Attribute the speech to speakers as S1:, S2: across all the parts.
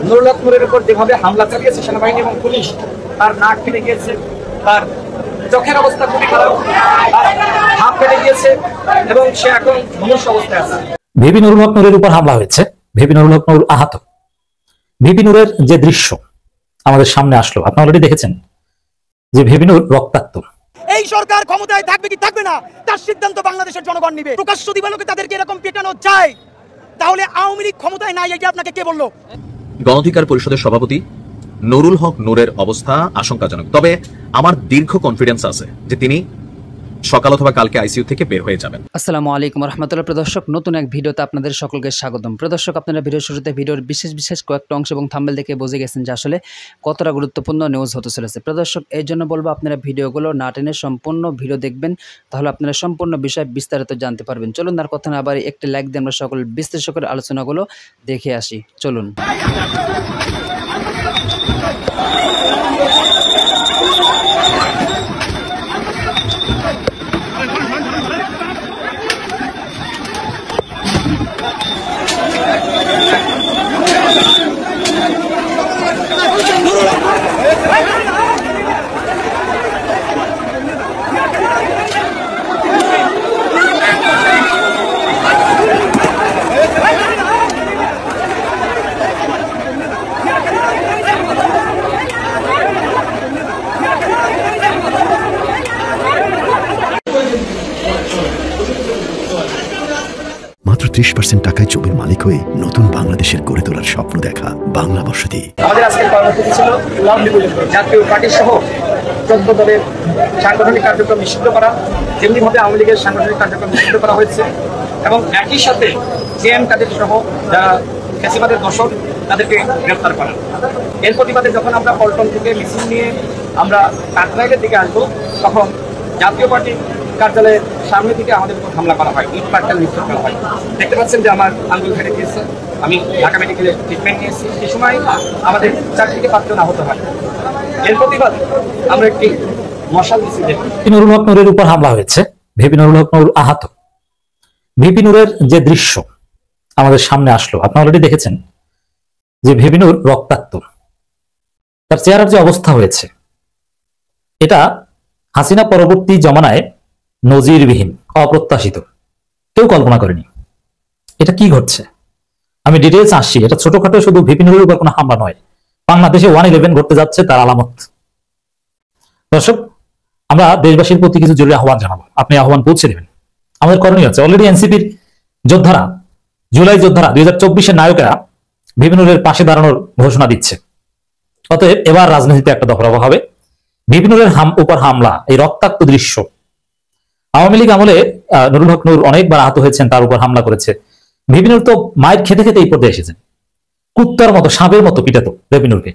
S1: নুরুল হক নূরের উপর যেভাবে হামলা চালিয়েছে সেনাবাহিনী এবং পুলিশ, তার নাক ফেটে গিয়েছে, তার চোখের অবস্থা খুবই খারাপ, হাত ফেটে গিয়েছে এবং সে এখন মনুষ্য অবস্থায় আছে।
S2: ভিপি নুরুল হক নূরের উপর হামলা হয়েছে, ভিপি নুরুল হক নূর আহত। ভিপি নূরের যে দৃশ্য আমাদের সামনে আসলো, আপনারা অলরেডি দেখেছেন যে ভিপি নূর রক্তাক্ত।
S3: এই সরকার ক্ষমতায় থাকবে কি থাকবে না তার সিদ্ধান্ত বাংলাদেশের জনগণ নিবে। প্রকাশ্য দিবালোকে তাদেরকে এরকম পেটানো যায়, তাহলে আওয়ামী লীগ ক্ষমতায় নাই এটা আপনাকে কে বললো?
S4: গণ অধিকার পরিষদের সভাপতি নুরুল হক নূরের অবস্থা আশঙ্কাজনক, তবে আমার দীর্ঘ কনফিডেন্স আছে যে তিনি সকাল অথবা কালকে আইসিইউ থেকে বের হয়ে যাবেন।
S5: আসসালামু আলাইকুম রহমতুল্লাহ। প্রদর্শক, নতুন এক ভিডিওতে আপনাদের সকলকে স্বাগতম। প্রদর্শক, আপনারা ভিডিওর শুরুতে ভিডিওর বিশেষ কয়েকটা অংশ এবং থাম্বনেল দেখে বুঝে গেছেন যে আসলে কতটা গুরুত্বপূর্ণ নিউজ হতে চলেছে। প্রদর্শক, এই জন্য বলবো আপনারা ভিডিওগুলো না টেনে সম্পূর্ণ ভিডিও দেখবেন, তাহলে আপনারা সম্পূর্ণ বিষয় বিস্তারিত জানতে পারবেন। চলুন আর কথা না বাড়ি একটি লাইক দিয়ে আমরা সকল বিশ্লেষক করে আলোচনাগুলো দেখে আসি। চলুন।
S6: মাত্র 30% টাকায় জমির মালিক হয়ে নতুন বাংলাদেশের গড়ে তোলার স্বপ্ন দেখা বাংলা বসতি।
S1: আমাদের আজকের কর্মসূচি ছিল জাতীয় পার্টি সহ 14 দলের সাংগঠনিক কার্যক্রম নিষিদ্ধ করা, যেমনিভাবে আওয়ামী লীগের সাংগঠনিক কার্যক্রম নিষিদ্ধ করা হয়েছে, এবং একই সাথে জেএম কাদের সহ যারা ফ্যাসিবাদের দোষর তাদেরকে গ্রেফতার করা। এর প্রতিবাদে যখন আমরা পল্টন থেকে মিছিল নিয়ে আমরা কাকরাইলের দিকে আসবো, তখন জাতীয় পার্টি কার্যালয়ের সামনে থেকে আমাদের উপর হামলা করা হয়, ইট পাটকেল নিক্ষেপ করা হয়। দেখতে পাচ্ছেন যে আমার আঙ্গুল ফেটে গিয়েছে, আমি ঢাকা মেডিকেলে ট্রিটমেন্ট নিয়েছি। এই সময় আমাদের 4 থেকে 5 জন আহত হয়। এর প্রতিবাদ আমরা একটি মশাল মিছিল দেখি।
S2: নুরুল হক নূরের উপর হামলা হয়েছে, ভিপি নুরুল হক নূর আহত। ভিপি নূরের যে দৃশ্য আমাদের সামনে আসলো, আপনারা অলরেডি দেখেছেন যে ভিপি নূর রক্তাক্ত, তার চেহারার যে অবস্থা হয়েছে, এটা হাসিনা পরবর্তী জমানায় নজিরবিহীন, অপ্রত্যাশিত, কেউ কল্পনা করেনি। এটা কি ঘটছে আমি ডিটেইলস আসছি। এটা ছোটখাটো শুধু ভিপি নুরের উপর কোনো হামলা নয়, বাংলাদেশে 111 ঘটতে যাচ্ছে তার আলামত। দর্শক, আমরা দেশবাসীর প্রতি কিছু জরুরি আহ্বান জানাবো, আপনি আহ্বান পৌঁছে দেবেন। আমাদের করণীয় হচ্ছে, অলরেডি এনসিপির যোদ্ধারা, জুলাই যোদ্ধারা, 2024-এর নায়কেরা ভিপি নুরের পাশে দাঁড়ানোর ঘোষণা দিচ্ছে। অতএব এবার রাজনীতিতে একটা দফারফা হবে। ভিপি নুরের উপর হামলা, এই রক্তাক্ত দৃশ্য, আওয়ামী লীগ আমলে নুরুল হক নূর অনেকবার আহত হয়েছেন, তার উপর হামলা করেছে। ভিপি নুর তো মায়ের খেতে খেতে এই পর্যায়ে এসেছেন, কুত্তার মতো, সাপের মতো পিটাতো ভিপি নুরকে,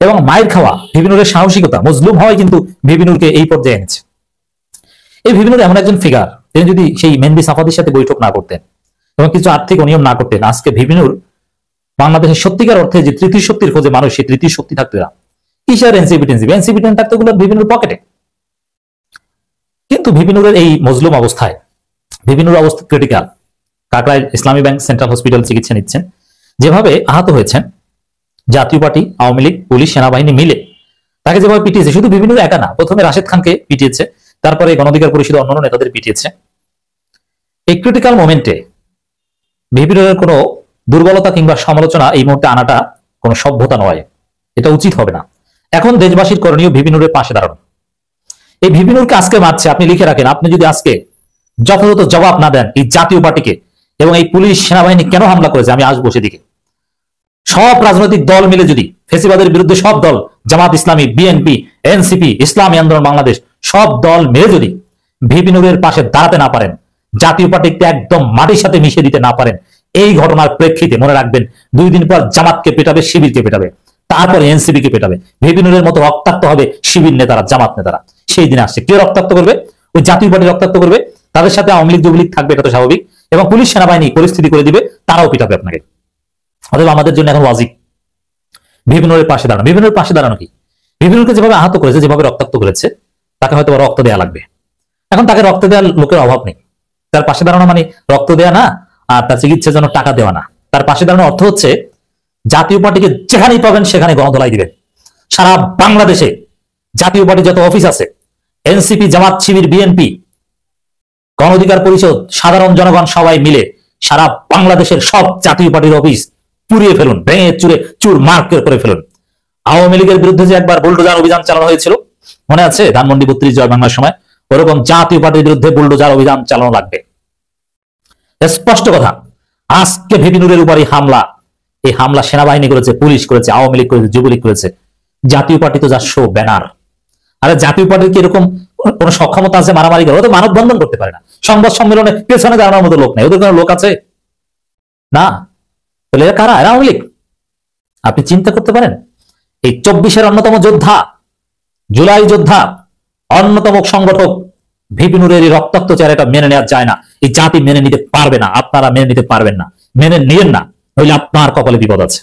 S2: এবং মায়ের খাওয়া ভিপি নুরের সাহসিকতা, মজলুম হওয়াই কিন্তু ভিপি নুরকে এই পর্যায়ে এনেছে। এই ভিপি নুর এমন একজন ফিগার, তিনি যদি সেই মেহেদী সাফাদির সাথে বৈঠক না করতেন এবং কিছু আর্থিক অনিয়ম না করতেন, আজকে ভিপি নুর বাংলাদেশের সত্যিকার অর্থে যে তৃতীয় শক্তির খোঁজে মানুষ, সেই তৃতীয় শক্তি থাকতো না। কিসের এনসিপি থাকতো গুলো ভিপি নুর পকেটে। কিন্তু ভিপি নুরের এই মজলুম অবস্থায়, ভিপি নুর অবস্থা ক্রিটিক্যাল, কাকরাইল ইসলামী ব্যাংক সেন্ট্রাল হসপিটাল চিকিৎসা নিচ্ছেন। যেভাবে আহত হয়েছেন, জাতীয় পার্টি, আওয়ামী লীগ, পুলিশ, সেনাবাহিনী মিলে তাকে যেভাবে পিটিয়েছে, শুধু ভিপি নুর একা না, প্রথমে রাশেদ খানকে পিটিয়েছে, তারপরে গণ অধিকার পরিষদের অন্যান্য নেতাদের পিটিয়েছে। এই ক্রিটিক্যাল মোমেন্টে ভিপি নুরের কোনো দুর্বলতা কিংবা সমালোচনা এই মুহূর্তে আনাটা কোনো সভ্যতা নয়, এটা উচিত হবে না। এখন দেশবাসীর করণীয় ভিপি নুরের পাশে দাঁড়ানো। এই ভিপি নুরকে আজকে মারছে, আপনি লিখে রাখেন, আপনি যদি আজকে যথাযথ জবাব না দেন এই জাতীয় পার্টিকে এবং এই পুলিশ সেনাবাহিনী কেন হামলা করেছে, আমি আসবো সেদিকে। সব রাজনৈতিক দল মিলে যদি ফ্যাসিবাদের বিরুদ্ধে, সব দল, জামাত ইসলামী, বিএনপি, এনসিপি, ইসলামী আন্দোলন বাংলাদেশ, সব দল মিলে যদি ভিপি নুরের পাশে দাঁড়াতে না পারেন, জাতীয় পার্টিকে একদম মাটির সাথে মিশিয়ে দিতে না পারেন, এই ঘটনার প্রেক্ষিতে মনে রাখবেন 2 দিন পর জামাতকে পেটাবে, শিবিরকে পেটাবে, তারপরে এনসিপি কে পেটাবে। ভিপি নুরের মতো রক্তাক্ত হবে শিবির নেতারা, জামাত নেতারা। সেই দিন আসছে। কে রক্তাক্ত করবে? ওই জাতীয় পার্টি রক্তাক্ত করবে, তাদের সাথে আওয়ামী লীগ, যুবলীগ থাকবে, এটা তো স্বাভাবিক, এবং পুলিশ সেনাবাহিনী পরিস্থিতি করে দিবে, তারাও পিটাবে আপনাকে। অতএব আমাদের জন্য এখন লজিক ভিপি নুরের পাশে দাঁড়ানো। ভিপি নুরের পাশে দাঁড়ানো কি? ভিপি নুরকে যেভাবে আহত করেছে, যেভাবে রক্তাক্ত করেছে, তাকে হয়তো রক্ত দেওয়া লাগবে। এখন তাকে রক্ত দেওয়ার লোকের অভাব নেই। তার পাশে দাঁড়ানো মানে রক্ত দেওয়া না, আর তার চিকিৎসার জন্য টাকা দেওয়া না। তার পাশে দাঁড়ানোর অর্থ হচ্ছে জাতীয় পার্টিকে যেখানেই পাবেন সেখানে গণধোলাই দিবেন। সারা বাংলাদেশে জাতীয় পার্টি যত অফিস আছে, এনসিপি, জামাত, শিবির, বিএনপি, গণ অধিকার পরিষদ, সাধারণ জনগণ সবাই মিলে সারা বাংলাদেশের সব জাতীয় পার্টির অফিস পুড়িয়ে ফেলুন, ভেঙে চুরে চুর মার করে ফেলুন। আওয়ামী লীগের বিরুদ্ধে যে একবার বুলডোজার অভিযান চালানো হয়েছিল মনে আছে, ধানমন্ডি 32 জয় বাংলার সময়, ওরকম জাতীয় পার্টির বিরুদ্ধে বুলডোজার অভিযান চালানো লাগবে। স্পষ্ট কথা, আজকে ভিপি নুরের উপর এই হামলা সেনাবাহিনী করেছে, পুলিশ করেছে, আওয়ামী লীগ করেছে, যুবলীগ করেছে। জাতীয় পার্টি তো যা শো ব্যানার। আরে জাতীয় পার্টির কি এরকম কোন সক্ষমতা আছে মারামারি করে? ওরা তো মানববন্ধন করতে পারে না, সংবাদ সম্মেলনে পেছনে দাঁড়ানোর মতো লোক নেই, ওদের কোনো লোক আছে না? তাহলে এরা কারা? এরা আওয়ামী লীগ। আপনি চিন্তা করতে পারেন, এই 24-এর অন্যতম যোদ্ধা, জুলাই যোদ্ধা, অন্যতম সংগঠক ভিপি নুরের এই রক্তাক্ত চেহারাটা মেনে নেওয়া যায় না। এই জাতি মেনে নিতে পারবে না, আপনারা মেনে নিতে পারবেন না, মেনে নিয়েন না, নইলে আপনার কপালে বিপদ আছে।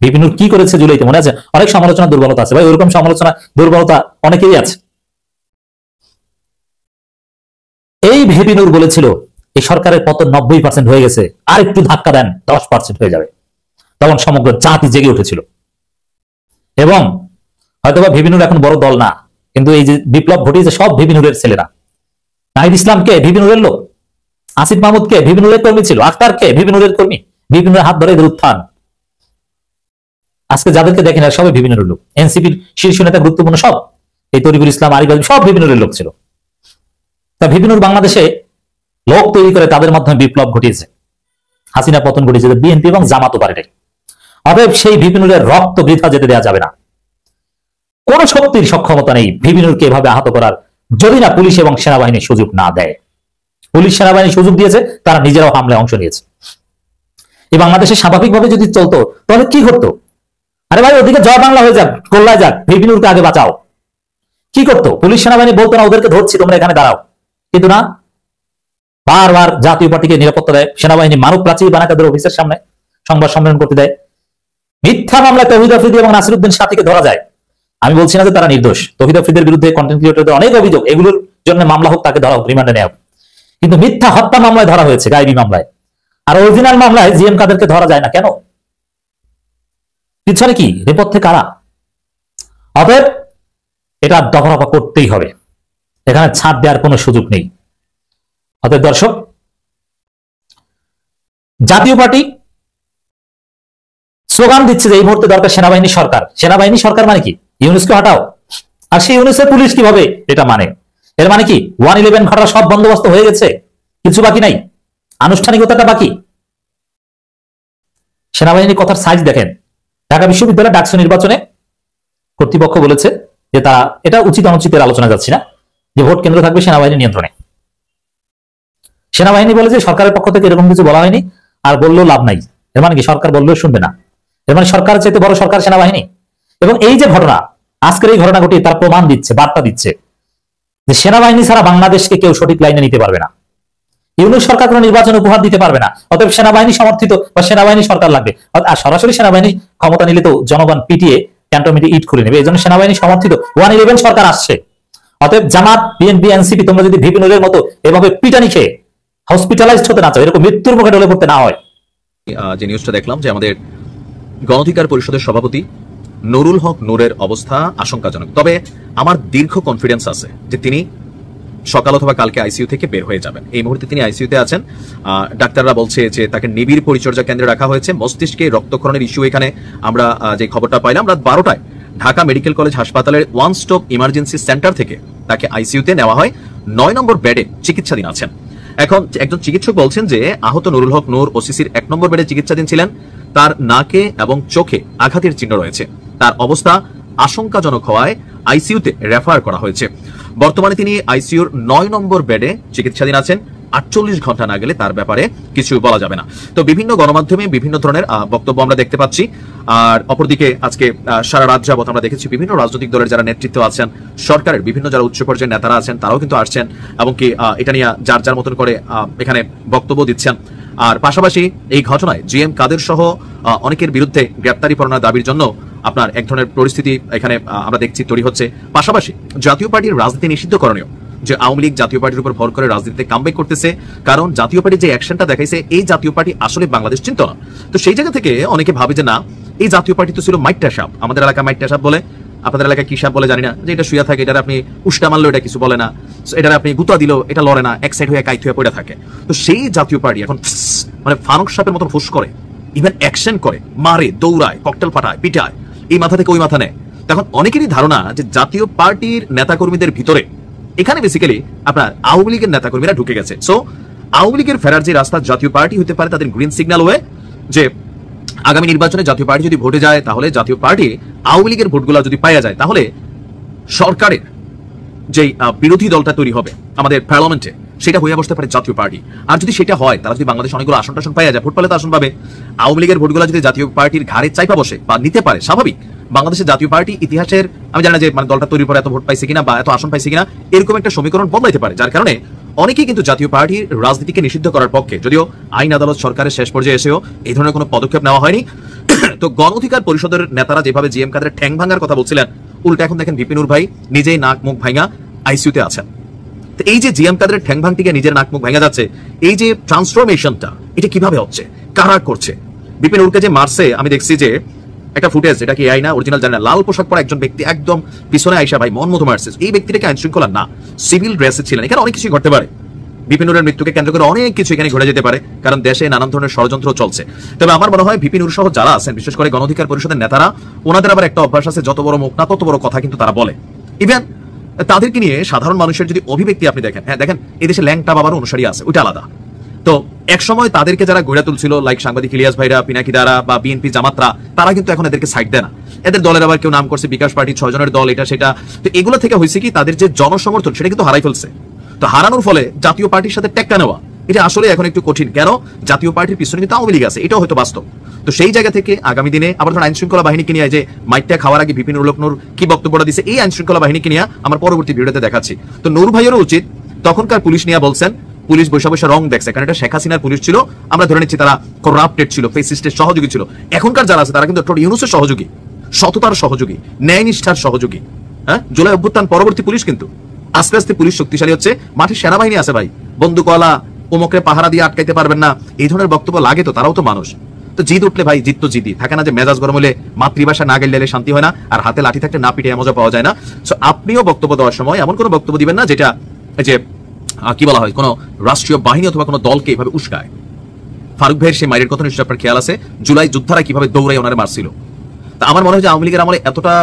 S2: ভিপি নুর কি করেছে জুলাইতে মনে আছে? অনেক সমালোচনা দুর্বলতা আছে ভাই, ওইরকম সমালোচনা দুর্বলতা অনেকেই আছে। এই ভিপি নুর বলেছিল এই সরকারের পতন 90% হয়ে গেছে, আর একটু ধাক্কা দেন 10% হয়ে যাবে। তখন সমগ্র জাতি জেগে উঠেছিল। এবং হয়তোবা ভিপি নুর এখন বড় দল না, কিন্তু এই যে বিপ্লব ঘটিয়েছে সব ভিপি নুরের ছেলেরা। নাহিদ ইসলামকে ভিপি নুরের লোক, আসিফ মাহমুদকে ভিপি নুরের কর্মী ছিল, আখতারকে ভিপি নুরের কর্মী, ভিপি নুরের হাত ধরে এদের উত্থান। আজকে যাদেরকে দেখেন আর সবাই ভিপি নুরের লোক। এনসিপির শীর্ষ নেতা গুরুত্বপূর্ণ সব এই তরিকুল ইসলাম, আরিফ আজম সব ভিপি নুরের লোক ছিল। তা ভিপি নুর বাংলাদেশে লোক তৈরি করে তাদের মাধ্যমে বিপ্লব ঘটিয়েছে, হাসিনা পতন ঘটিয়েছে বিএনপি এবং জামাতও পারে। অতএব সেই ভিপি নুরের রক্ত বৃথা যেতে দেওয়া যাবে না। কোন শক্তির সক্ষমতা নেই ভিপি নুরকে এভাবে আহত করার, যদি না পুলিশ এবং সেনাবাহিনী সুযোগ না দেয়। পুলিশ সেনাবাহিনী সুযোগ দিয়েছে, তারা নিজেরাও হামলায় অংশ নিয়েছে। এই বাংলাদেশে স্বাভাবিকভাবে যদি চলতো তাহলে কি করতো? আরে ভাই ওদিকে জয় বাংলা হয়ে যাক, গোল্লায় যাক, ভিপি নুরকে আগে বাঁচাও। কি করতো? পুলিশ সেনাবাহিনী বলতো না ওদেরকে ধরছি, তোমরা এখানে দাঁড়াও। কিন্তু না, বারবার জাতীয় পার্টিকে নিরাপত্তা দেয়, সেনাবাহিনী মানব প্রাচীর বানায় তাদের অফিসের সামনে সংবাদ সম্মেলন করতে দেয়। মিথ্যা মামলায় তৌহিদ আফ্রিদি এবং নাসিরউদ্দিন সাথীকে ধরা যায়। আমি বলছি না যে তারা নির্দোষ, তৌহিদ আফ্রিদির বিরুদ্ধে কন্টেন্ট ক্রিয়েটরদের অনেক অভিযোগ, এগুলোর জন্য মামলা হোক, তাকে ধরা হোক, রিমান্ডে নেওয়া হোক। কিন্তু মিথ্যা হত্যা মামলায় ধরা হয়েছে, গায়েবী মামলায়। আর অরিজিনাল মামলায় জিএম কাদেরকে ধরা যায় না কেন? পিছনে কি নেপথ্যে কারা? অতএব এটা দফা করতেই হবে, এখানে ছাড় দেওয়ার কোনো সুযোগ নেই। অতএব দর্শক, জাতীয় পার্টি স্লোগান দিচ্ছে যে এই মুহূর্তে দরকার সেনাবাহিনী সরকার। সেনাবাহিনী সরকার মানে কি? ইউনুসকে হটাও। আর সেই ইউনুসের পুলিশ কিভাবে এটা মানে? এর মানে কি 111 ঘটার সব বন্দোবস্ত হয়ে গেছে, কিছু বাকি নাই, আনুষ্ঠানিকতাটা বাকি? সেনাবাহিনীর কথার সাইজ দেখেন। ঢাকা বিশ্ববিদ্যালয় ডাকসু নির্বাচনে কর্তৃপক্ষ বলেছে যে তারা, এটা উচিত অনুচিতের আলোচনা যাচ্ছে না, যে ভোট কেন্দ্র থাকবে সেনাবাহিনীর নিয়ন্ত্রণে। সেনাবাহিনী বলে যে সরকারের পক্ষ থেকে এরকম কিছু বলা হয়নি, আর বললেও লাভ নাই। এর মানে কি সরকার বললেও শুনবে না? এর মানে সরকারের চাইতে বড় সরকার সেনাবাহিনী। এবং এই যে ঘটনা, আজকের এই ঘটনা ঘটিয়ে তার প্রমাণ দিচ্ছে, বার্তা দিচ্ছে যে সেনাবাহিনী ছাড়া বাংলাদেশকে কেউ সঠিক লাইনে নিতে পারবে না। ইউনুস সরকার কোনো নির্বাচন উপহার দিতে পারবে না। অতএব সেনাবাহিনী সমর্থিত বা সেনাবাহিনী সরকার লাগবে। আর সরাসরি সেনাবাহিনী ক্ষমতা নিলে তো জনগণ পিটিয়ে ক্যান্টনমেন্টে ইট খুলে নেবে। এই জন্য সেনাবাহিনী সমর্থিত 111 সরকার আসছে। অতএব জামাত, বিএনপি, এনসিপি, তোমরা যদি ভিপি নুরের মতো এভাবে পিটানি খেয়ে হসপিটালাইজড হতে না চাও, এরকম মৃত্যুর মুখে ঢলে পড়তে না হয়।
S4: যে নিউজটা দেখলাম যে আমাদের গণ অধিকার পরিষদের সভাপতি নুরুল হক নূরের অবস্থা আশঙ্কাজনক। তবে আমার দীর্ঘ কনফিডেন্স আছে যে তিনি সকাল অথবা কালকে আইসিইউ থেকে বের হয়ে যাবেন। এই মুহূর্তে তিনি আইসিইউতে আছেন। ডাক্তাররা বলছে যে তাকে নিবিড় পরিচর্যা কেন্দ্রে রাখা হয়েছে। মস্তিষ্কে রক্তক্ষরণের ইস্যু, এখানে আমরা যে খবরটা পাইলাম রাত 12টায় ঢাকা মেডিকেল কলেজ হাসপাতালের ওয়ান স্টপ ইমার্জেন্সি সেন্টার থেকে তাকে আইসিইউতে নেওয়া হয়। 9 নম্বর বেডে চিকিৎসাধীন আছেন। এখন একজন চিকিৎসক বলছেন যে আহত নুরুল হক নূর ওসিসির 1 নম্বর বেডে চিকিৎসাধীন ছিলেন। তার নাকে এবং চোখে আঘাতের চিহ্ন রয়েছে। তার অবস্থা আশঙ্কাজনক হওয়ায় আইসিইউতে রেফার করা হয়েছে। বর্তমানে তিনি আইসিইউর 9 নম্বর বেডে চিকিৎসাধীন আছেন। 48 ঘন্টা না গেলে তার ব্যাপারে কিছু বলা যাবে না। তো বিভিন্ন গণমাধ্যমে বিভিন্ন ধরনের বক্তব্য আমরা দেখতে পাচ্ছি। আর অপরদিকে আজকে সারা রাত যাবত আমরা দেখেছি বিভিন্ন রাজনৈতিক দলের যারা নেতৃত্ব আছেন, সরকারের বিভিন্ন যারা উচ্চ পর্যায়ের নেতারা আছেন, তারাও কিন্তু আসছেন এবং কি এটা নিয়ে যার যার মতন করে এখানে বক্তব্য দিচ্ছেন। আর পাশাপাশি এই ঘটনায় জিএম কাদের সহ অনেকের বিরুদ্ধে গ্রেপ্তারি পরোয়ানার দাবির জন্য আপনার এক ধরনের পরিস্থিতি এখানে আমরা দেখছি তৈরি হচ্ছে। পাশাপাশি জাতীয় পার্টির রাজনীতি নিষিদ্ধ করণীয়, যে আওয়ামী লীগ জাতীয় পার্টির উপর ভর করে রাজনীতিতে কামব্যাক করতেছে, কারণ জাতীয় পার্টি যে অ্যাকশনটা দেখাইছে এই জাতীয় পার্টি আসলে বাংলাদেশ চিন্তা না। তো সেই জায়গা থেকে অনেকে ভাবে যে না, এই জাতীয় পার্টি তো ছিল মাইটটা সাপ, আমাদের এলাকায় মাইটটা সাপ বলে, আপনাদের এলাকায় কি সাপ বলে জানি না, যে এটা শুয়ে থাকে, এটা আপনি উষ্টা মারলো এটা কিছু বলে না, এটা আপনি গুতা দিল এটা লড়ে না, এক সাইড হয়ে কাইত হয়ে পড়ে থাকে। তো সেই জাতীয় পার্টি এখন মানে ফানুক সাপের মতন ফুস করে, ইভেন অ্যাকশন করে, মারে, দৌড়ায়, ককটেল ফাটায়, পিটায়, এই মাথা থেকে ওই মাথা নেয়। তখন অনেকেরই ধারণা যে জাতীয় পার্টির নেতাকর্মীদের ভিতরে এখানে বেসিক্যালি আপনার আওয়ামী লীগের নেতাকর্মীরা ঢুকে গেছে। সো আওয়ামী লীগের ফেরার যে রাস্তা জাতীয় পার্টি হতে পারে তাদের গ্রিন সিগন্যাল হয়ে যে আগামী নির্বাচনে জাতীয় পার্টি যদি ভোটে যায় তাহলে জাতীয় পার্টি আওয়ামী লীগের ভোটগুলো যদি পাওয়া যায় তাহলে সরকারের যে বিরোধী দলটা তৈরি হবে আমাদের পার্লামেন্টে সেটা হয়ে বসতে পারে জাতীয় পার্টি। আর যদি সেটা হয় তারা যদি বাংলাদেশ অনেকগুলো আসন টাসন পাওয়া যায়, ভোট পেলে তো আসন পাবে, আওয়ামী লীগের ভোটগুলো যদি জাতীয় পার্টির ঘাড়ে চাইপা বসে বা নিতে পারে, স্বাভাবিক বাংলাদেশের জাতীয় পার্টি ইতিহাসের আমি জানি না যে মানে দলটা তৈরির পরে এত ভোট পাইছে কিনা বা এত আসন পাইছে কিনা, এরকম একটা সমীকরণ বদলাইতে পারে, যার কারণে অনেকেই কিন্তু জাতীয় পার্টির রাজনীতিকে নিষিদ্ধ করার পক্ষে, যদিও আইন আদালত সরকারের শেষ পর্যায়ে এসেও এই ধরনের কোনো পদক্ষেপ নেওয়া হয়নি। তো গণ অধিকার পরিষদের নেতারা যেভাবে জিএম কাদের ঠ্যাং ভাঙার কথা বলছিলেন, উল্টা এখন দেখেন বিপিনুর ভাই নিজেই নাক মুখ ভাঙা আইসিইউতে আছেন। তো এই যে জিএম কাদের ঠ্যাং ভাঙতে নিজের নাক মুখ ভেঙে যাচ্ছে, এই যে ট্রান্সফরমেশনটা এটা কিভাবে হচ্ছে, কারা করছে? বিপিনুরকে যে মারছে আমি দেখছি যে একটা ফুটেজ, এটা কি আই না অরিজিনাল জানি না, লাল পোশাক পরা একজন ব্যক্তি একদম পিছনে আইসা ভাই মন মতো মারছে। এই ব্যক্তিটাকে আইন শৃঙ্খলা না, সিভিল ড্রেসে ছিলেন। এখানে অনেক কিছু ঘটতে পারে, বিপিনুরের মৃত্যুকে কেন্দ্র করে অনেক কিছু এখানে ঘটে যেতে পারে, কারণ দেশে নানান ধরনের ষড়যন্ত্র চলছে। তবে আমার মনে হয় বিপিনুর সহ যারা আছেন, বিশেষ করে গণ অধিকার পরিষদের নেতারা, ওনাদের আবার একটা অভ্যাস আছে, যত বড় মুখ না তত বড় কথা কিন্তু তারা বলে। ইভেন তাদেরকে নিয়ে সাধারণ মানুষের যদি অভিব্যক্তি আপনি দেখেন, হ্যাঁ দেখেন এদেশে ল্যাংটা বাবার অনুসারী আছে, ওইটা আলাদা। তো একসময় তাদেরকে যারা গড়ে তুলছিল, লাইক সাংবাদিক ইলিয়াস ভাইরা, পিনাকি দ্বারা বা বিএনপি জামাতরা, তারা কিন্তু এখন এদেরকে সাইড দেয় না। এদের দলের আবার কেউ নাম করছে বিকাশ পার্টি 6 জনের দল, এটা সেটা। তো এগুলো থেকে হয়েছে কি, তাদের যে জনসমর্থন সেটা কিন্তু হারাই ফেলছে। তো হারানোর ফলে জাতীয় পার্টির সাথে টেক্কা নেওয়া এটা আসলে এখন একটু কঠিন। কেন? জাতীয় পার্টির পিছনে কিন্তু আওয়ামী লীগ আছে, এটাও হয়তো বাস্তব। তো সেই জায়গা থেকে আগামী দিনে আবার ধরুন আইন শৃঙ্খলা বাহিনীকে নিয়ে, যে মাইকটা খাওয়ার আগে বিপিন উল্লকনুর কি বক্তব্যটা দিচ্ছে, এই আইন শৃঙ্খলা বাহিনীকে নিয়ে আমার পরবর্তী ভিডিওতে দেখাচ্ছি। তো নূর ভাইয়েরও উচিত, তখনকার পুলিশ নিয়ে বলছেন পুলিশ বৈশা বৈশা রং দেখছে, কারণ এটা শেখ হাসিনার পুলিশ ছিল, আমরা ধরে নিচ্ছি তারা করাপ্টেড ছিল, ফেসিস্টের সহযোগী ছিল। এখনকার যারা আছে তারা কিন্তু ডক্টর ইউনূসের সহযোগী, সততার সহযোগী, ন্যায় নিষ্ঠার সহযোগী। হ্যাঁ, জুলাই অভ্যুত্থান পরবর্তী পুলিশ কিন্তু আস্তে আস্তে পুলিশ শক্তিশালী হচ্ছে, মাঠে সেনাবাহিনী আছে ভাই, বন্দুকওয়ালা, ওমকরে পাহারা দিয়ে আটকাইতে পারবেন না, এই ধরনের বক্তব্য লাগে। তো তারাও তো মানুষ। তো জিদ উঠলে ভাই জিদ তো জিদি থাকে না, যে মেজাজ গরম হলে মাতৃভাষা না গেলে শান্তি হয় না, আর হাতে লাঠি থাকতে না পিটে মজা পাওয়া যায় না। সো আপনিও বক্তব্য দেওয়ার সময় এমন কোনো বক্তব্য দিবেন না যেটা যে কি বলা হয়, কোনো রাষ্ট্রীয় বাহিনী অথবা কোনো দলকে এভাবে উস্কায়। ফারুক ভাইয়ের সেই মায়ের কথা নিশ্চয়ই আপনার খেয়াল আছে, জুলাই যোদ্ধারা কিভাবে দৌড়াই ওনারা মারছিল। তা আমার মনে হয় যে আওয়ামী লীগের আমলে এতটা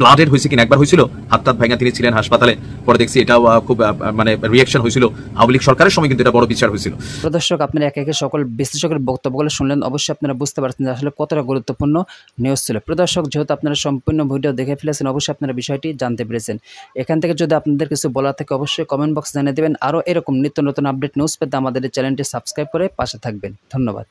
S4: ব্লাডেড হয়েছে কিনা, একবার হয়েছিল হাত ভাঙা, তিনি ছিলেন হাসপাতালে, পরে দেখছি এটাও খুব মানে রিয়াকশন হয়েছিল। আওয়ামী লীগ সরকারের সময় কিন্তু এটা বড় বিচার হয়েছিল।
S5: দর্শক, আপনারা একে একে সকল বিশ্লেষকের বক্তব্যগুলো শুনলেন, অবশ্যই আপনারা বুঝতে পারছেন যে আসলে কতটা গুরুত্বপূর্ণ নিউজ ছিল। দর্শক, যেহেতু আপনারা সম্পূর্ণ ভিডিও দেখে ফেলেছেন, অবশ্যই আপনারা বিষয়টি জানতে পেরেছেন। এখান থেকে যদি আপনাদের কিছু বলার থাকে অবশ্যই কমেন্ট বক্সে জানিয়ে দেবেন। আরও এরকম নিত্য নতুন আপডেট নিউজ পেতে আমাদের চ্যানেলটি সাবস্ক্রাইব করে পাশে থাকবেন। ধন্যবাদ।